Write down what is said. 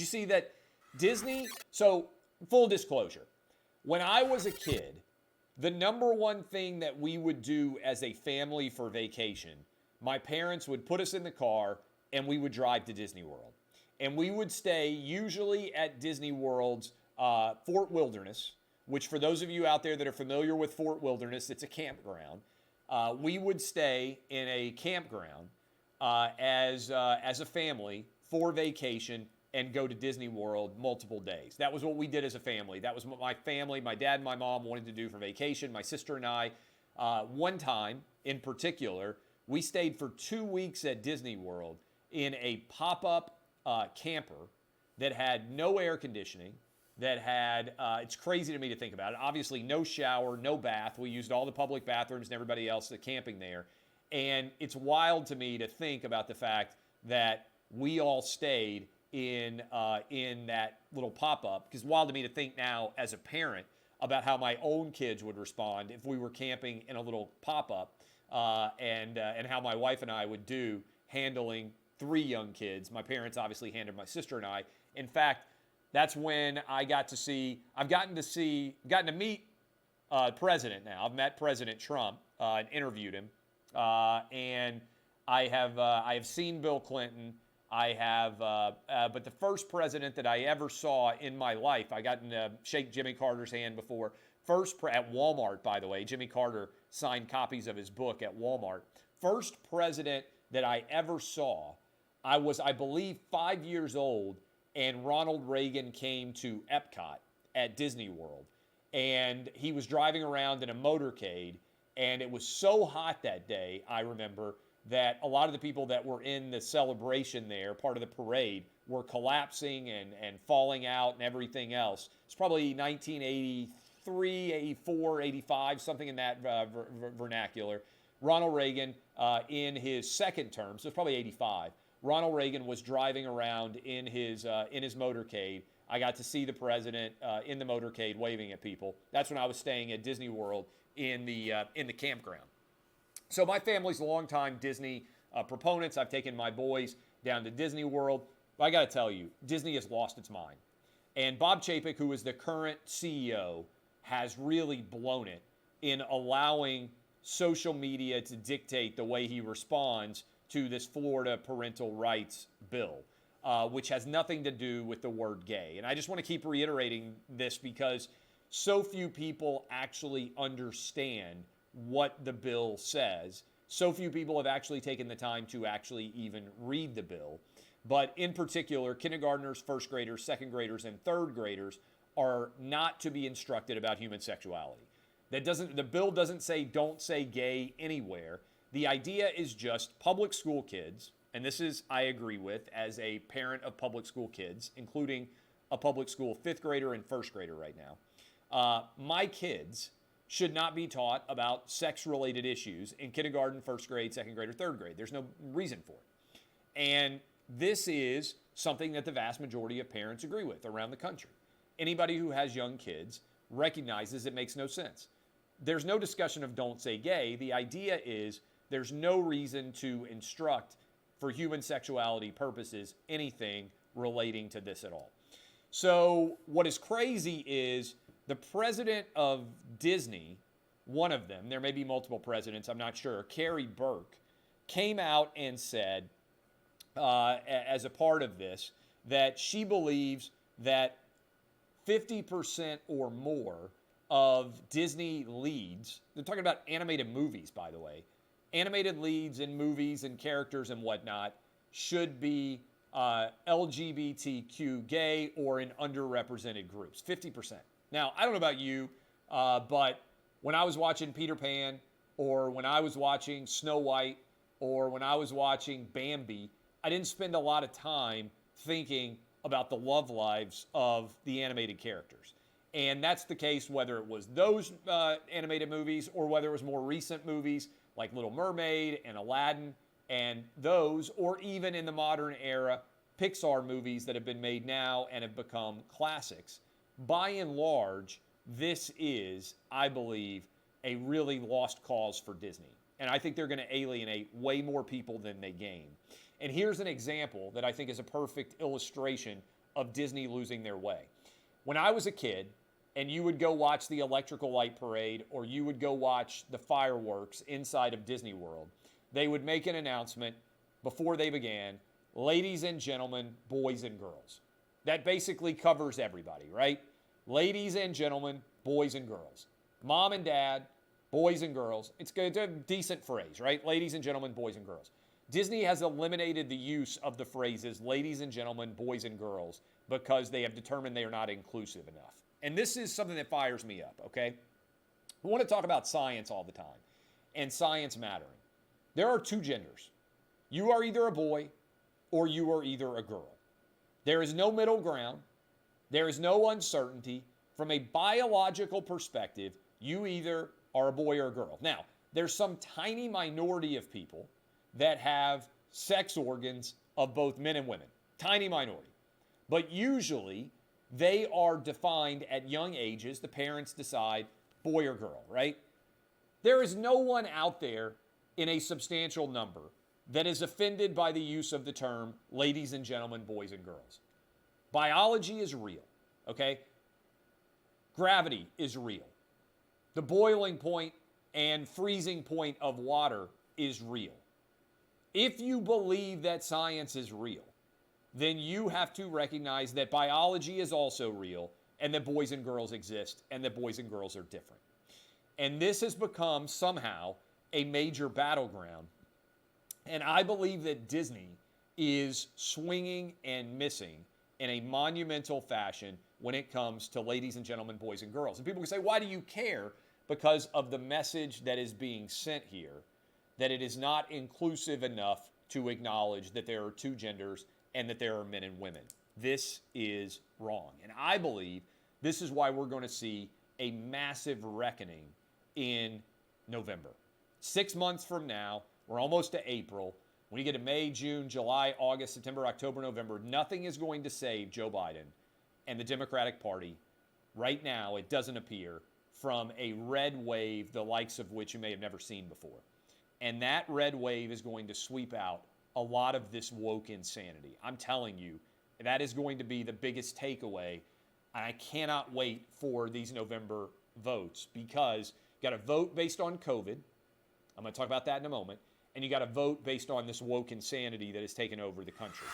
you see that Disney? So, full disclosure, when I was a kid, the number one thing that we would do as a family for vacation, my parents would put us in the car and we would drive to Disney World. And we would stay usually at Disney World's Fort Wilderness, which for those of you out there that are familiar with Fort Wilderness, it's a campground. We would stay in a campground as a family for vacation and go to Disney World multiple days. That was what we did as a family. That was what my family, my dad and my mom wanted to do for vacation. My sister and I, one time in particular, we stayed for 2 weeks at Disney World in a pop-up camper that had no air conditioning, that had, it's crazy to me to think about it, obviously no shower, no bath. We used all the public bathrooms and everybody else that's camping there. And it's wild to me to think about the fact that we all stayed in that little pop-up, because it's wild to me to think now as a parent about how my own kids would respond if we were camping in a little pop-up, and how my wife and I would do handling 3 young kids. My parents obviously handled my sister and I. In fact, that's when I've gotten to meet President now. I've met President Trump and interviewed him, and I have seen Bill Clinton. I have, but the first president that I ever saw in my life, I got to shake Jimmy Carter's hand before. At Walmart, by the way, Jimmy Carter signed copies of his book at Walmart. First president that I ever saw, I was, I believe, 5 years old, and Ronald Reagan came to Epcot at Disney World. And he was driving around in a motorcade, and it was so hot that day, I remember, that a lot of the people that were in the celebration there, part of the parade, were collapsing and falling out and everything else. It's probably 1983, 84, 85, something in that vernacular. Ronald Reagan, in his second term, so it's probably 85, Ronald Reagan was driving around in his motorcade. I got to see the president in the motorcade waving at people. That's when I was staying at Disney World in the campground. So my family's longtime Disney proponents. I've taken my boys down to Disney World. But I got to tell you, Disney has lost its mind. And Bob Chapek, who is the current CEO, has really blown it in allowing social media to dictate the way he responds to this Florida parental rights bill, which has nothing to do with the word gay. And I just want to keep reiterating this because so few people actually understand what the bill says. So few people have actually taken the time to actually even read the bill. But in particular, kindergartners, first graders, second graders, and third graders are not to be instructed about human sexuality. The bill doesn't say don't say gay anywhere. The idea is just public school kids, and this is, I agree with, as a parent of public school kids, including a public school fifth grader and first grader right now. My kids should not be taught about sex-related issues in kindergarten, first grade, second grade, or third grade. There's no reason for it. And this is something that the vast majority of parents agree with around the country. Anybody who has young kids recognizes it makes no sense. There's no discussion of don't say gay. The idea is there's no reason to instruct, for human sexuality purposes, anything relating to this at all. So what is crazy is the president of Disney, one of them, there may be multiple presidents, I'm not sure, Carrie Burke, came out and said, as a part of this, that she believes that 50% or more of Disney leads, they're talking about animated movies, by the way, animated leads in movies and characters and whatnot should be LGBTQ gay or in underrepresented groups, 50%. Now, I don't know about you, but when I was watching Peter Pan, or when I was watching Snow White, or when I was watching Bambi, I didn't spend a lot of time thinking about the love lives of the animated characters. And that's the case whether it was those animated movies or whether it was more recent movies like Little Mermaid and Aladdin and those, or even in the modern era, Pixar movies that have been made now and have become classics. By and large, this is, I believe, a really lost cause for Disney. And I think they're going to alienate way more people than they gain. And here's an example that I think is a perfect illustration of Disney losing their way. When I was a kid, and you would go watch the electrical light parade or you would go watch the fireworks inside of Disney World, they would make an announcement before they began, ladies and gentlemen, boys and girls. That basically covers everybody, right? Ladies and gentlemen, boys and girls. Mom and dad, boys and girls. It's a decent phrase, right? Ladies and gentlemen, boys and girls. Disney has eliminated the use of the phrases ladies and gentlemen, boys and girls because they have determined they are not inclusive enough. And this is something that fires me up, okay? We want to talk about science all the time and science mattering. There are two genders. You are either a boy or you are either a girl. There is no middle ground. There is no uncertainty. From a biological perspective, you either are a boy or a girl. Now, there's some tiny minority of people that have sex organs of both men and women. Tiny minority. But usually, they are defined at young ages. The parents decide boy or girl, right? There is no one out there in a substantial number that is offended by the use of the term ladies and gentlemen, boys and girls. Biology is real, okay? Gravity is real. The boiling point and freezing point of water is real. If you believe that science is real, then you have to recognize that biology is also real and that boys and girls exist and that boys and girls are different. And this has become somehow a major battleground. And I believe that Disney is swinging and missing in a monumental fashion when it comes to ladies and gentlemen, boys and girls. And people can say, why do you care? Because of the message that is being sent here, that it is not inclusive enough to acknowledge that there are two genders and that there are men and women. This is wrong. And I believe this is why we're going to see a massive reckoning in November. 6 months from now, we're almost to April. When you get to May, June, July, August, September, October, November, nothing is going to save Joe Biden and the Democratic Party. Right now, it doesn't appear, from a red wave, the likes of which you may have never seen before. And that red wave is going to sweep out a lot of this woke insanity. I'm telling you, that is going to be the biggest takeaway. I cannot wait for these November votes because you got to vote based on COVID. I'm going to talk about that in a moment. And you got to vote based on this woke insanity that has taken over the country.